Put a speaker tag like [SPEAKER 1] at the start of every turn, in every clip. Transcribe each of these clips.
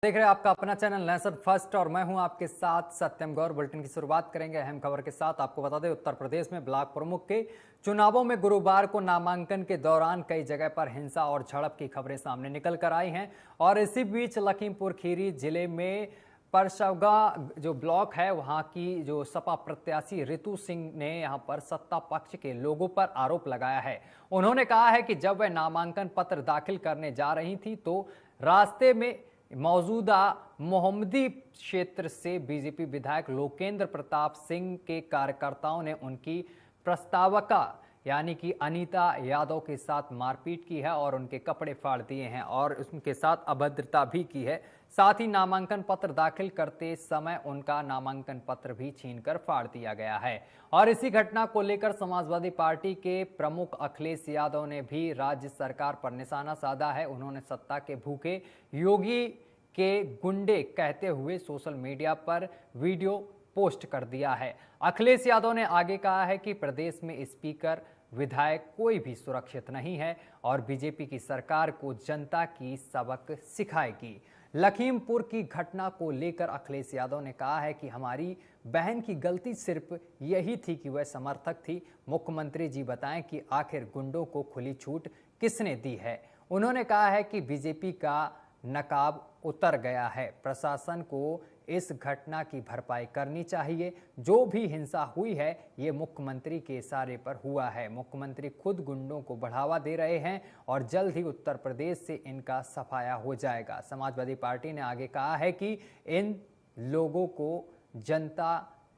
[SPEAKER 1] देख रहे हैं आपका अपना चैनल नेशन फर्स्ट और मैं हूं आपके साथ सत्यम गौर। बुलेटिन की शुरुआत करेंगे अहम खबर के साथ। आपको बता दें, उत्तर प्रदेश में ब्लॉक प्रमुख के चुनावों में गुरुवार को नामांकन के दौरान कई जगह पर हिंसा और झड़प की खबरें सामने निकल कर आई हैं। और इसी बीच लखीमपुर खीरी जिले में परसौगा जो ब्लॉक है, वहां की जो सपा प्रत्याशी रितु सिंह ने यहां पर सत्ता पक्ष के लोगों पर आरोप लगाया है। उन्होंने कहा है कि जब वह नामांकन पत्र दाखिल करने जा रही थी तो रास्ते में मौजूदा मोहम्मदी क्षेत्र से बीजेपी विधायक लोकेंद्र प्रताप सिंह के कार्यकर्ताओं ने उनकी प्रस्तावका यानी कि अनीता यादव के साथ मारपीट की है और उनके कपड़े फाड़ दिए हैं और उनके साथ अभद्रता भी की है। साथ ही नामांकन पत्र दाखिल करते समय उनका नामांकन पत्र भी छीनकर फाड़ दिया गया है। और इसी घटना को लेकर समाजवादी पार्टी के प्रमुख अखिलेश यादव ने भी राज्य सरकार पर निशाना साधा है। उन्होंने सत्ता के भूखे योगी के गुंडे कहते हुए सोशल मीडिया पर वीडियो पोस्ट कर दिया है। अखिलेश यादव ने आगे कहा है कि प्रदेश में स्पीकर विधायक कोई भी सुरक्षित नहीं है और बीजेपी की सरकार को जनता की सबक सिखाएगी। लखीमपुर की घटना को लेकर अखिलेश यादव ने कहा है कि हमारी बहन की गलती सिर्फ यही थी कि वह समर्थक थी। मुख्यमंत्री जी बताएं कि आखिर गुंडों को खुली छूट किसने दी है। उन्होंने कहा है कि बीजेपी का नकाब उतर गया है, प्रशासन को इस घटना की भरपाई करनी चाहिए। जो भी हिंसा हुई है ये मुख्यमंत्री के इशारे पर हुआ है। मुख्यमंत्री खुद गुंडों को बढ़ावा दे रहे हैं और जल्द ही उत्तर प्रदेश से इनका सफाया हो जाएगा। समाजवादी पार्टी ने आगे कहा है कि इन लोगों को जनता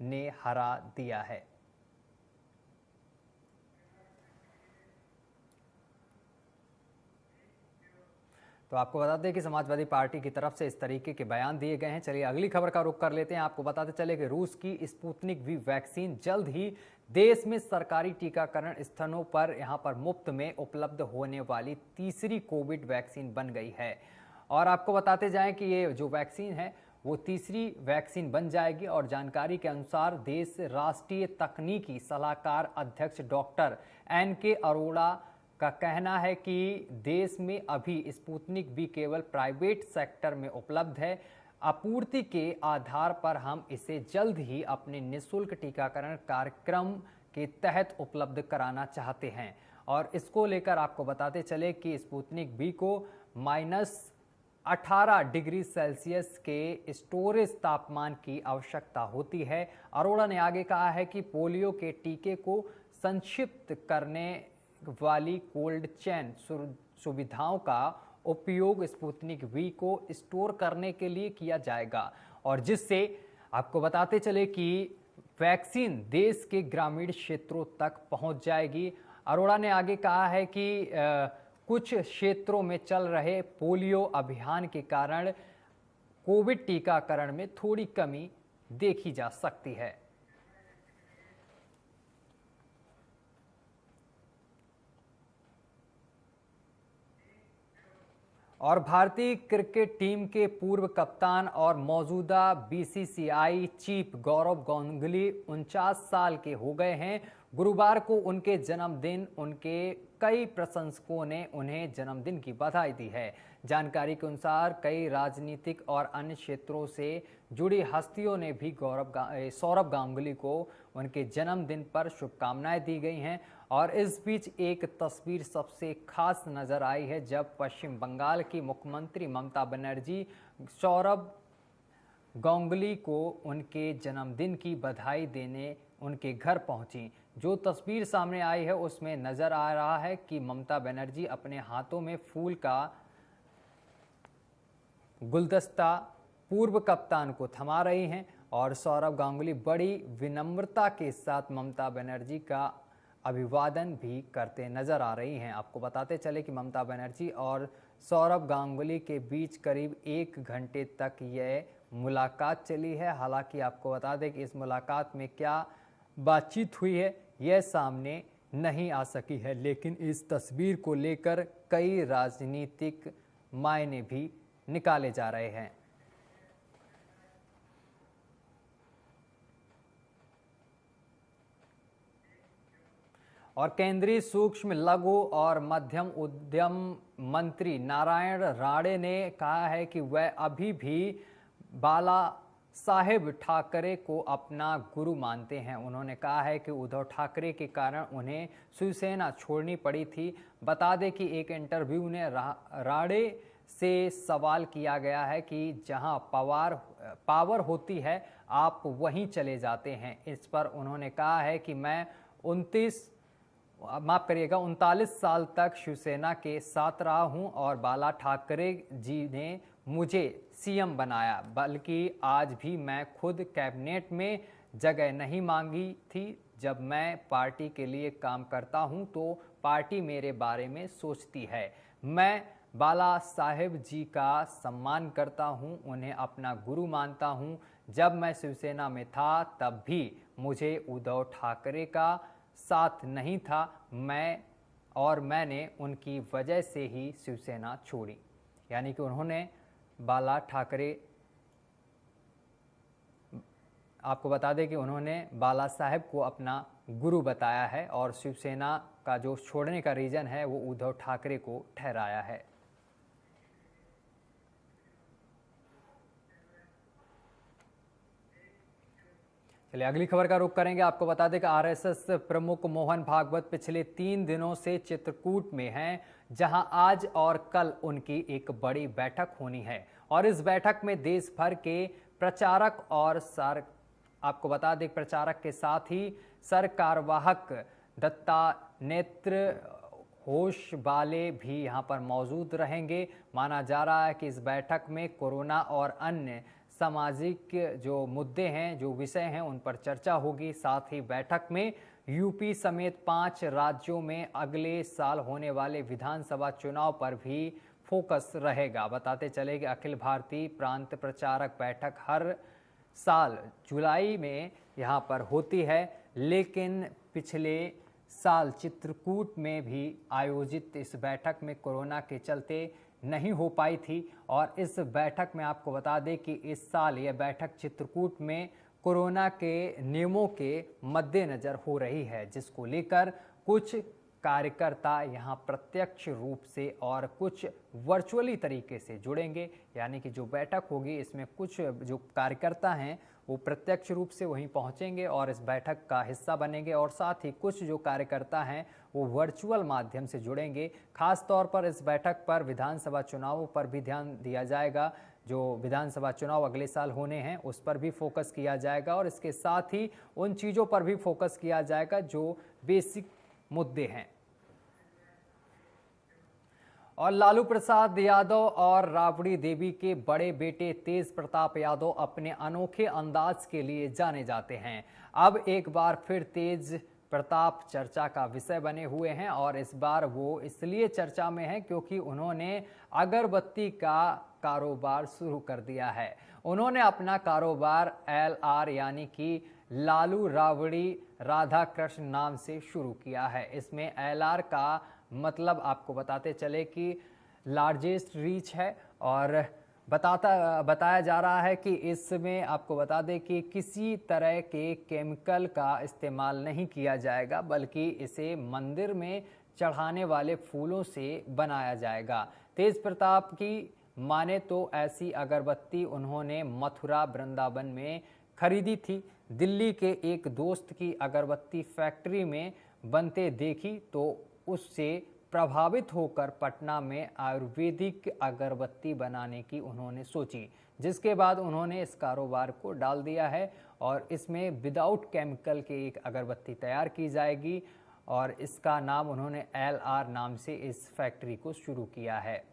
[SPEAKER 1] ने हरा दिया है। तो आपको बता दें कि समाजवादी पार्टी की तरफ से इस तरीके के बयान दिए गए हैं। चलिए अगली खबर का रुख कर लेते हैं। आपको बताते चले कि रूस की स्पुतनिक वी वैक्सीन जल्द ही देश में सरकारी टीकाकरण स्थानों पर यहां पर मुफ्त में उपलब्ध होने वाली तीसरी कोविड वैक्सीन बन गई है। और आपको बताते जाएं कि ये जो वैक्सीन है वो तीसरी वैक्सीन बन जाएगी। और जानकारी के अनुसार देश राष्ट्रीय तकनीकी सलाहकार अध्यक्ष डॉक्टर NK अरोड़ा का कहना है कि देश में अभी स्पुतनिक वी केवल प्राइवेट सेक्टर में उपलब्ध है। आपूर्ति के आधार पर हम इसे जल्द ही अपने निःशुल्क टीकाकरण कार्यक्रम के तहत उपलब्ध कराना चाहते हैं। और इसको लेकर आपको बताते चले कि स्पुतनिक वी को -18 डिग्री सेल्सियस के स्टोरेज तापमान की आवश्यकता होती है। अरोड़ा ने आगे कहा है कि पोलियो के टीके को संक्षिप्त करने वाली कोल्ड चेन सुविधाओं का उपयोग स्पुतनिक वी को स्टोर करने के लिए किया जाएगा और जिससे आपको बताते चले कि वैक्सीन देश के ग्रामीण क्षेत्रों तक पहुंच जाएगी। अरोड़ा ने आगे कहा है कि कुछ क्षेत्रों में चल रहे पोलियो अभियान के कारण कोविड टीकाकरण में थोड़ी कमी देखी जा सकती है। और भारतीय क्रिकेट टीम के पूर्व कप्तान और मौजूदा BCCI चीफ गौरव गांगुली 49 साल के हो गए हैं। गुरुवार को उनके जन्मदिन उनके कई प्रशंसकों ने उन्हें जन्मदिन की बधाई दी है। जानकारी के अनुसार कई राजनीतिक और अन्य क्षेत्रों से जुड़ी हस्तियों ने भी सौरव गांगुली को उनके जन्मदिन पर शुभकामनाएं दी गई हैं। और इस बीच एक तस्वीर सबसे खास नजर आई है जब पश्चिम बंगाल की मुख्यमंत्री ममता बनर्जी सौरव गांगुली को उनके जन्मदिन की बधाई देने उनके घर पहुंची। जो तस्वीर सामने आई है उसमें नजर आ रहा है कि ममता बनर्जी अपने हाथों में फूल का गुलदस्ता पूर्व कप्तान को थमा रही हैं और सौरव गांगुली बड़ी विनम्रता के साथ ममता बनर्जी का अभिवादन भी करते नजर आ रही हैं। आपको बताते चले कि ममता बनर्जी और सौरव गांगुली के बीच करीब 1 घंटे तक यह मुलाकात चली है। हालांकि आपको बता दें कि इस मुलाकात में क्या बातचीत हुई है यह सामने नहीं आ सकी है, लेकिन इस तस्वीर को लेकर कई राजनीतिक मायने भी निकाले जा रहे हैं। और केंद्रीय सूक्ष्म लघु और मध्यम उद्यम मंत्री नारायण राणे ने कहा है कि वह अभी भी बाला साहेब ठाकरे को अपना गुरु मानते हैं। उन्होंने कहा है कि उद्धव ठाकरे के कारण उन्हें शिवसेना छोड़नी पड़ी थी। बता दें कि एक इंटरव्यू में राणे से सवाल किया गया है कि जहां पावर होती है आप वहीं चले जाते हैं। इस पर उन्होंने कहा है कि मैं 39 साल तक शिवसेना के साथ रहा हूं और बाला ठाकरे जी ने मुझे सीएम बनाया, बल्कि आज भी मैं खुद कैबिनेट में जगह नहीं मांगी थी। जब मैं पार्टी के लिए काम करता हूं तो पार्टी मेरे बारे में सोचती है। मैं बाला साहेब जी का सम्मान करता हूं, उन्हें अपना गुरु मानता हूं। जब मैं शिवसेना में था तब भी मुझे उद्धव ठाकरे का साथ नहीं था, मैंने उनकी वजह से ही शिवसेना छोड़ी। यानी कि उन्होंने बाला ठाकरे, आपको बता दें कि उन्होंने बाला साहेब को अपना गुरु बताया है और शिवसेना का जो छोड़ने का रीज़न है वो उद्धव ठाकरे को ठहराया है। चलिए अगली खबर का रुख करेंगे। आपको बता दें कि आरएसएस प्रमुख मोहन भागवत पिछले 3 दिनों से चित्रकूट में हैं, जहां आज और कल उनकी एक बड़ी बैठक होनी है और इस बैठक में देश भर के प्रचारक और आपको बता दें प्रचारक के साथ ही सरकारवाहक दत्ता नेत्र होश वाले भी यहां पर मौजूद रहेंगे। माना जा रहा है कि इस बैठक में कोरोना और अन्य सामाजिक जो मुद्दे हैं, जो विषय हैं, उन पर चर्चा होगी। साथ ही बैठक में यूपी समेत 5 राज्यों में अगले साल होने वाले विधानसभा चुनाव पर भी फोकस रहेगा। बताते चले कि अखिल भारतीय प्रांत प्रचारक बैठक हर साल जुलाई में यहाँ पर होती है, लेकिन पिछले साल चित्रकूट में भी आयोजित इस बैठक में कोरोना के चलते नहीं हो पाई थी और इस बैठक में आपको बता दें कि इस साल यह बैठक चित्रकूट में कोरोना के नियमों के मद्देनज़र हो रही है, जिसको लेकर कुछ कार्यकर्ता यहां प्रत्यक्ष रूप से और कुछ वर्चुअली तरीके से जुड़ेंगे। यानी कि जो बैठक होगी इसमें कुछ जो कार्यकर्ता हैं वो प्रत्यक्ष रूप से वहीं पहुंचेंगे और इस बैठक का हिस्सा बनेंगे और साथ ही कुछ जो कार्यकर्ता हैं वो वर्चुअल माध्यम से जुड़ेंगे। खास तौर पर इस बैठक पर विधानसभा चुनावों पर भी ध्यान दिया जाएगा। जो विधानसभा चुनाव अगले साल होने हैं उस पर भी फोकस किया जाएगा और इसके साथ ही उन चीज़ों पर भी फोकस किया जाएगा जो बेसिक मुद्दे हैं। और लालू प्रसाद यादव और राबड़ी देवी के बड़े बेटे तेज प्रताप यादव अपने अनोखे अंदाज के लिए जाने जाते हैं। अब एक बार फिर तेज प्रताप चर्चा का विषय बने हुए हैं और इस बार वो इसलिए चर्चा में है क्योंकि उन्होंने अगरबत्ती का कारोबार शुरू कर दिया है। उन्होंने अपना कारोबार LR यानी कि लालू राबड़ी राधा कृष्ण नाम से शुरू किया है। इसमें LR का मतलब आपको बताते चले कि लार्जेस्ट रीच है और बताया जा रहा है कि इसमें आपको बता दें कि किसी तरह के केमिकल का इस्तेमाल नहीं किया जाएगा, बल्कि इसे मंदिर में चढ़ाने वाले फूलों से बनाया जाएगा। तेज प्रताप की माने तो ऐसी अगरबत्ती उन्होंने मथुरा वृंदावन में खरीदी थी। दिल्ली के एक दोस्त की अगरबत्ती फैक्ट्री में बनते देखी तो उससे प्रभावित होकर पटना में आयुर्वेदिक अगरबत्ती बनाने की उन्होंने सोची, जिसके बाद उन्होंने इस कारोबार को डाल दिया है और इसमें विदाउट केमिकल के एक अगरबत्ती तैयार की जाएगी और इसका नाम उन्होंने LR नाम से इस फैक्ट्री को शुरू किया है।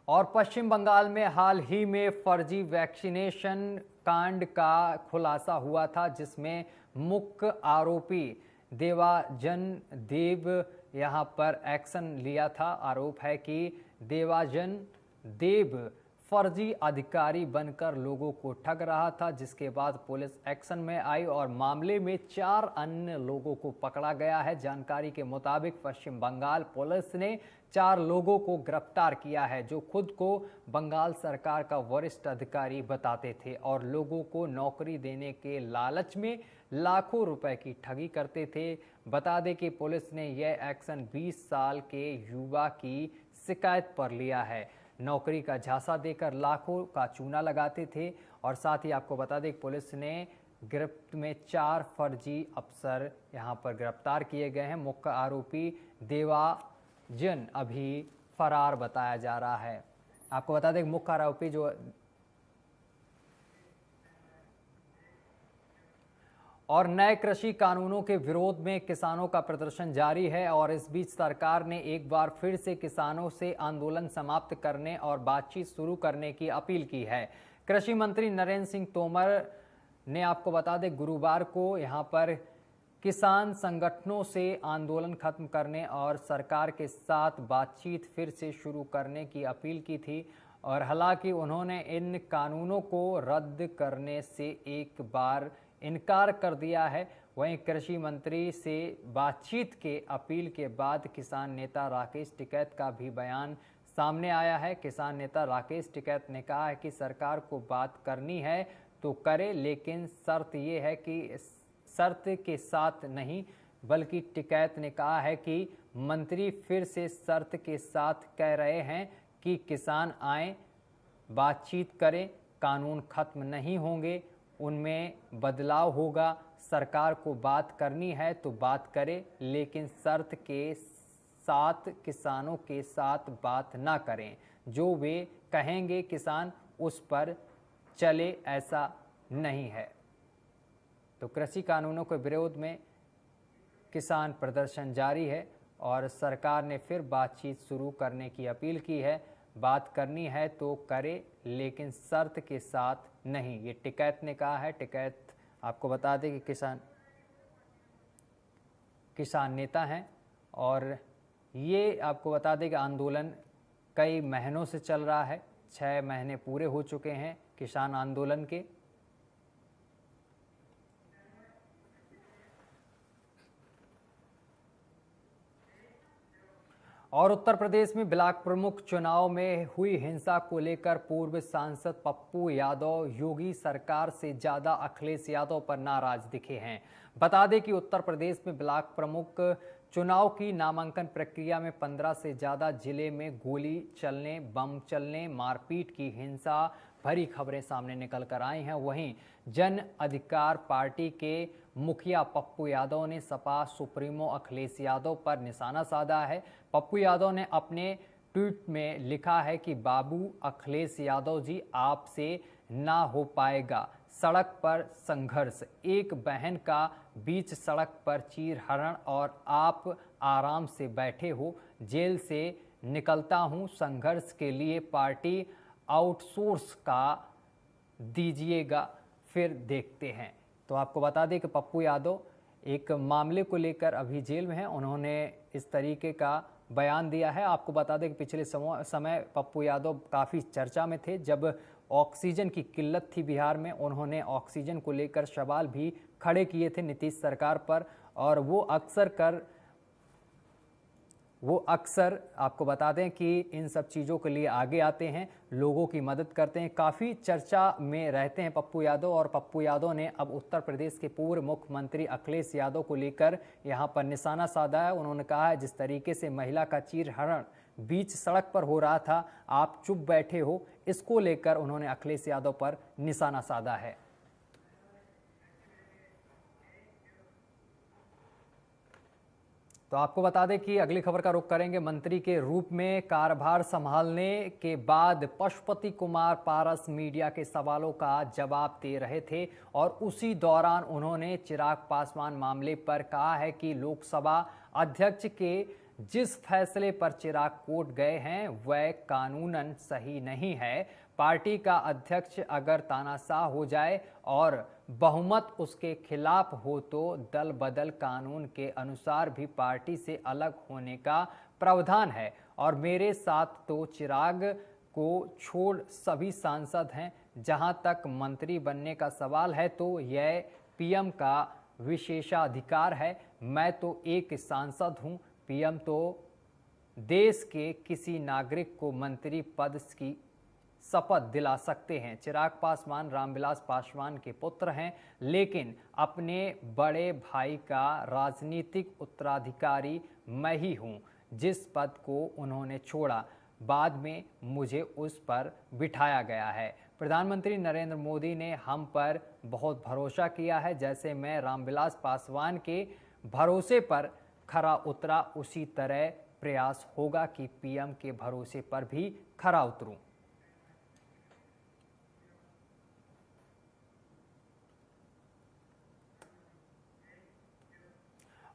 [SPEAKER 1] और पश्चिम बंगाल में हाल ही में फर्जी वैक्सीनेशन कांड का खुलासा हुआ था, जिसमें मुख्य आरोपी देवाजन देव यहां पर एक्शन लिया था। आरोप है कि देवाजन देव फर्जी अधिकारी बनकर लोगों को ठग रहा था, जिसके बाद पुलिस एक्शन में आई और मामले में 4 अन्य लोगों को पकड़ा गया है। जानकारी के मुताबिक पश्चिम बंगाल पुलिस ने 4 लोगों को गिरफ्तार किया है जो खुद को बंगाल सरकार का वरिष्ठ अधिकारी बताते थे और लोगों को नौकरी देने के लालच में लाखों रुपए की ठगी करते थे। बता दें कि पुलिस ने यह एक्शन 20 साल के युवा की शिकायत पर लिया है। नौकरी का झांसा देकर लाखों का चूना लगाते थे और साथ ही आपको बता दें पुलिस ने गिरफ्त में 4 फर्जी अफसर यहां पर गिरफ्तार किए गए हैं। मुख्य आरोपी देवाजन अभी फरार बताया जा रहा है। आपको बता दें मुख्य आरोपी जो और नए कृषि कानूनों के विरोध में किसानों का प्रदर्शन जारी है और इस बीच सरकार ने एक बार फिर से किसानों से आंदोलन समाप्त करने और बातचीत शुरू करने की अपील की है। कृषि मंत्री नरेंद्र सिंह तोमर ने आपको बता दें गुरुवार को यहां पर किसान संगठनों से आंदोलन खत्म करने और सरकार के साथ बातचीत फिर से शुरू करने की अपील की थी और हालांकि उन्होंने इन कानूनों को रद्द करने से एक बार इनकार कर दिया है। वहीं कृषि मंत्री से बातचीत के अपील के बाद किसान नेता राकेश टिकैत का भी बयान सामने आया है। किसान नेता राकेश टिकैत ने कहा है कि सरकार को बात करनी है तो करे, लेकिन शर्त ये है कि शर्त के साथ नहीं, बल्कि टिकैत ने कहा है कि मंत्री फिर से शर्त के साथ कह रहे हैं कि किसान आए, बातचीत करें, कानून खत्म नहीं होंगे, उनमें बदलाव होगा। सरकार को बात करनी है तो बात करे, लेकिन शर्त के साथ किसानों के साथ बात ना करें। जो वे कहेंगे किसान उस पर चले, ऐसा नहीं है। तो कृषि कानूनों के विरोध में किसान प्रदर्शन जारी है और सरकार ने फिर बातचीत शुरू करने की अपील की है। बात करनी है तो करे, लेकिन शर्त के साथ नहीं, ये टिकैत ने कहा है। टिकैत आपको बता दें कि किसान नेता हैं और ये आपको बता दें कि आंदोलन कई महीनों से चल रहा है। 6 महीने पूरे हो चुके हैं किसान आंदोलन के। और उत्तर प्रदेश में ब्लॉक प्रमुख चुनाव में हुई हिंसा को लेकर पूर्व सांसद पप्पू यादव योगी सरकार से ज्यादा अखिलेश यादव पर नाराज दिखे हैं। बता दें कि उत्तर प्रदेश में ब्लॉक प्रमुख चुनाव की नामांकन प्रक्रिया में 15 से ज्यादा जिले में गोली चलने, बम चलने, मारपीट की हिंसा भरी खबरें सामने निकल कर आई हैं। वहीं जन अधिकार पार्टी के मुखिया पप्पू यादव ने सपा सुप्रीमो अखिलेश यादव पर निशाना साधा है। पप्पू यादव ने अपने ट्वीट में लिखा है कि बाबू अखिलेश यादव जी, आपसे ना हो पाएगा सड़क पर संघर्ष। एक बहन का बीच सड़क पर चीरहरण और आप आराम से बैठे हो। जेल से निकलता हूं, संघर्ष के लिए पार्टी आउटसोर्स का दीजिएगा, फिर देखते हैं। तो आपको बता दें कि पप्पू यादव एक मामले को लेकर अभी जेल में हैं। उन्होंने इस तरीके का बयान दिया है। आपको बता दें कि पिछले समय पप्पू यादव काफ़ी चर्चा में थे जब ऑक्सीजन की किल्लत थी बिहार में। उन्होंने ऑक्सीजन को लेकर सवाल भी खड़े किए थे नीतीश सरकार पर और वो अक्सर आपको बता दें कि इन सब चीज़ों के लिए आगे आते हैं, लोगों की मदद करते हैं, काफ़ी चर्चा में रहते हैं पप्पू यादव। और पप्पू यादव ने अब उत्तर प्रदेश के पूर्व मुख्यमंत्री अखिलेश यादव को लेकर यहां पर निशाना साधा है। उन्होंने कहा है जिस तरीके से महिला का चीरहरण बीच सड़क पर हो रहा था, आप चुप बैठे हो, इसको लेकर उन्होंने अखिलेश यादव पर निशाना साधा है। तो आपको बता दें कि अगली खबर का रुख करेंगे। मंत्री के रूप में कार्यभार संभालने के बाद पशुपति कुमार पारस मीडिया के सवालों का जवाब दे रहे थे और उसी दौरान उन्होंने चिराग पासवान मामले पर कहा है कि लोकसभा अध्यक्ष के जिस फैसले पर चिराग कोर्ट गए हैं वह कानूनन सही नहीं है। पार्टी का अध्यक्ष अगर तानाशाह हो जाए और बहुमत उसके खिलाफ हो तो दल बदल कानून के अनुसार भी पार्टी से अलग होने का प्रावधान है और मेरे साथ तो चिराग को छोड़ सभी सांसद हैं। जहां तक मंत्री बनने का सवाल है तो यह पीएम का विशेषाधिकार है। मैं तो एक सांसद हूं, पीएम तो देश के किसी नागरिक को मंत्री पद की शपथ दिला सकते हैं। चिराग पासवान रामविलास पासवान के पुत्र हैं, लेकिन अपने बड़े भाई का राजनीतिक उत्तराधिकारी मैं ही हूं। जिस पद को उन्होंने छोड़ा, बाद में मुझे उस पर बिठाया गया है। प्रधानमंत्री नरेंद्र मोदी ने हम पर बहुत भरोसा किया है। जैसे मैं रामविलास पासवान के भरोसे पर खरा उतरा, उसी तरह प्रयास होगा कि पीएम के भरोसे पर भी खरा उतरूं।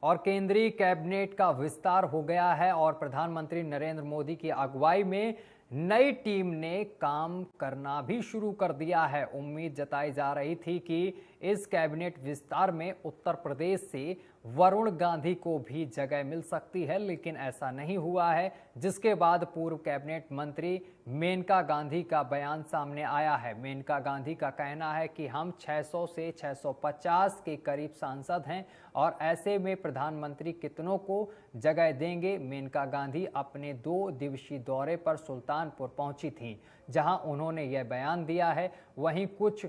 [SPEAKER 1] और केंद्रीय कैबिनेट का विस्तार हो गया है और प्रधानमंत्री नरेंद्र मोदी की अगुवाई में नई टीम ने काम करना भी शुरू कर दिया है। उम्मीद जताई जा रही थी कि इस कैबिनेट विस्तार में उत्तर प्रदेश से वरुण गांधी को भी जगह मिल सकती है, लेकिन ऐसा नहीं हुआ है, जिसके बाद पूर्व कैबिनेट मंत्री मेनका गांधी का बयान सामने आया है। मेनका गांधी का कहना है कि हम 600 से 650 के करीब सांसद हैं और ऐसे में प्रधानमंत्री कितनों को जगह देंगे। मेनका गांधी अपने 2 दिवसीय दौरे पर सुल्तानपुर पहुंची थी, जहां उन्होंने यह बयान दिया है। वहीं कुछ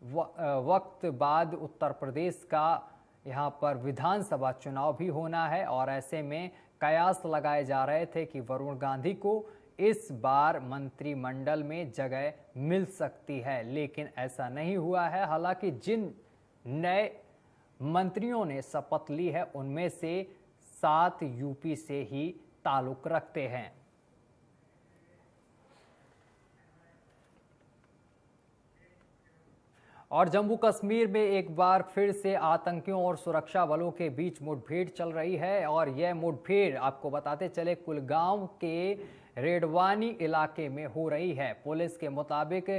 [SPEAKER 1] वक्त बाद उत्तर प्रदेश का यहाँ पर विधानसभा चुनाव भी होना है और ऐसे में कयास लगाए जा रहे थे कि वरुण गांधी को इस बार मंत्रिमंडल में जगह मिल सकती है, लेकिन ऐसा नहीं हुआ है। हालांकि जिन नए मंत्रियों ने शपथ ली है उनमें से 7 यूपी से ही ताल्लुक रखते हैं। और जम्मू कश्मीर में एक बार फिर से आतंकियों और सुरक्षा बलों के बीच मुठभेड़ चल रही है और यह मुठभेड़ आपको बताते चले कुलगांव के रेडवानी इलाके में हो रही है। पुलिस के मुताबिक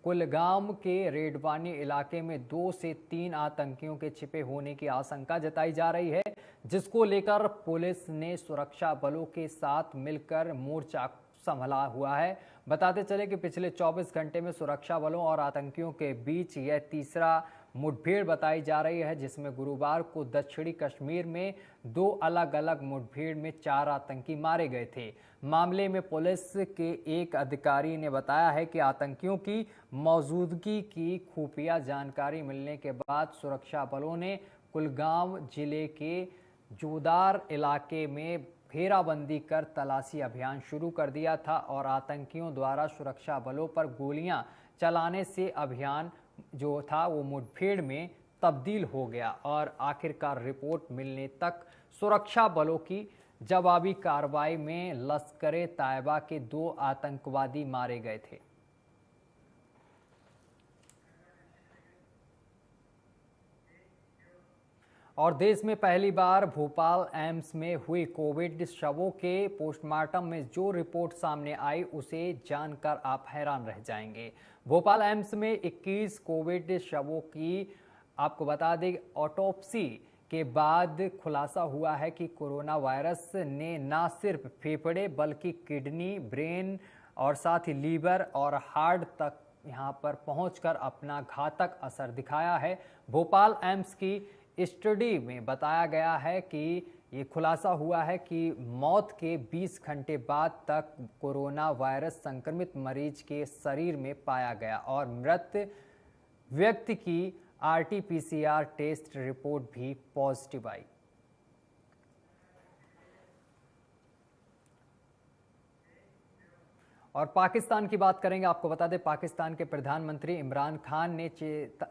[SPEAKER 1] कुलगांव के रेडवानी इलाके में 2 से 3 आतंकियों के छिपे होने की आशंका जताई जा रही है, जिसको लेकर पुलिस ने सुरक्षा बलों के साथ मिलकर मोर्चा संभला हुआ है। बताते चले कि पिछले 24 घंटे में सुरक्षा बलों और आतंकियों के बीच यह तीसरा मुठभेड़ बताई जा रही है, जिसमें गुरुवार को दक्षिणी कश्मीर में 2 अलग अलग मुठभेड़ में 4 आतंकी मारे गए थे। मामले में पुलिस के एक अधिकारी ने बताया है कि आतंकियों की मौजूदगी की खुफिया जानकारी मिलने के बाद सुरक्षा बलों ने कुलगांव जिले के जोदार इलाके में घेराबंदी कर तलाशी अभियान शुरू कर दिया था और आतंकियों द्वारा सुरक्षा बलों पर गोलियां चलाने से अभियान जो था वो मुठभेड़ में तब्दील हो गया और आखिरकार रिपोर्ट मिलने तक सुरक्षा बलों की जवाबी कार्रवाई में लश्कर-ए तैयबा के 2 आतंकवादी मारे गए थे। और देश में पहली बार भोपाल एम्स में हुई कोविड शवों के पोस्टमार्टम में जो रिपोर्ट सामने आई उसे जानकर आप हैरान रह जाएंगे। भोपाल एम्स में 21 कोविड शवों की आपको बता दें ऑटोप्सी के बाद खुलासा हुआ है कि कोरोना वायरस ने न सिर्फ फेफड़े बल्कि किडनी, ब्रेन और साथ ही लीवर और हार्ट तक यहां पर पहुंचकर अपना घातक असर दिखाया है। भोपाल एम्स की स्टडी में बताया गया है कि ये खुलासा हुआ है कि मौत के 20 घंटे बाद तक कोरोना वायरस संक्रमित मरीज के शरीर में पाया गया और मृत व्यक्ति की RT-PCR टेस्ट रिपोर्ट भी पॉजिटिव आई। और पाकिस्तान की बात करेंगे। आपको बता दें पाकिस्तान के प्रधानमंत्री इमरान खान ने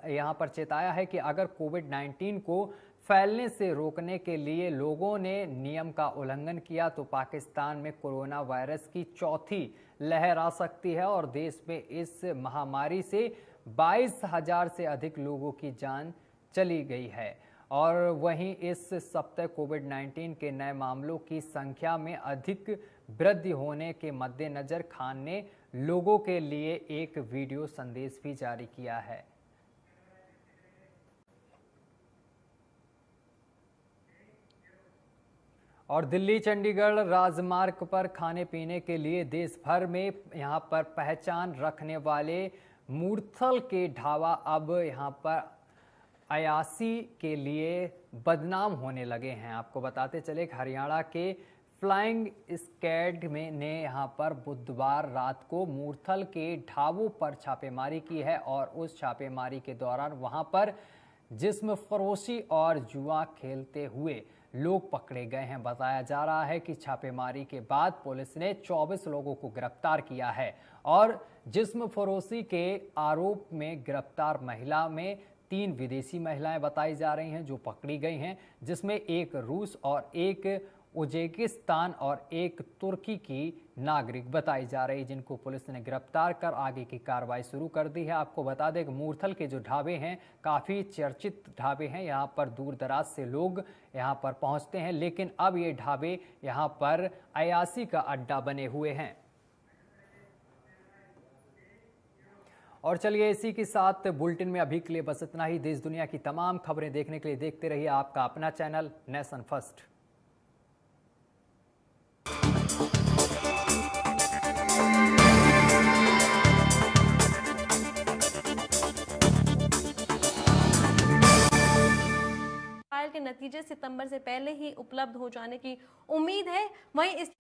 [SPEAKER 1] यहां पर चेताया है कि अगर कोविड-19 को फैलने से रोकने के लिए लोगों ने नियम का उल्लंघन किया तो पाकिस्तान में कोरोना वायरस की चौथी लहर आ सकती है और देश में इस महामारी से 22,000 से अधिक लोगों की जान चली गई है। और वहीं इस सप्ताह कोविड-19 के नए मामलों की संख्या में अधिक वृद्धि होने के मद्देनजर खान ने लोगों के लिए एक वीडियो संदेश भी जारी किया है। और दिल्ली चंडीगढ़ राजमार्ग पर खाने पीने के लिए देश भर में यहां पर पहचान रखने वाले मूर्थल के ढाबा अब यहां पर अयासी के लिए बदनाम होने लगे हैं। आपको बताते चले कि हरियाणा के फ्लाइंग स्क्वाड में ने यहां पर बुधवार रात को मूर्थल के ढाबों पर छापेमारी की है और उस छापेमारी के दौरान वहां पर जिस्म फरोशी और जुआ खेलते हुए लोग पकड़े गए हैं। बताया जा रहा है कि छापेमारी के बाद पुलिस ने 24 लोगों को गिरफ्तार किया है और जिस्म फरोशी के आरोप में गिरफ्तार महिला में 3 विदेशी महिलाएं बताई जा रही हैं जो पकड़ी गई हैं, जिसमें एक रूस और एक उज्बेकिस्तान और एक तुर्की की नागरिक बताई जा रही, जिनको पुलिस ने गिरफ्तार कर आगे की कार्रवाई शुरू कर दी है। आपको बता दें कि मूर्थल के जो ढाबे हैं काफ़ी चर्चित ढाबे हैं, यहाँ पर दूर दराज से लोग यहाँ पर पहुँचते हैं, लेकिन अब ये ढाबे यहाँ पर अयासी का अड्डा बने हुए हैं। और चलिए इसी के साथ बुलेटिन में अभी के लिए बस इतना ही। देश दुनिया की तमाम खबरें देखने के लिए देखते रहिए आपका अपना चैनल नेशन फर्स्ट।
[SPEAKER 2] ट्रायल के नतीजे सितंबर से पहले ही उपलब्ध हो जाने की उम्मीद है। वहीं इस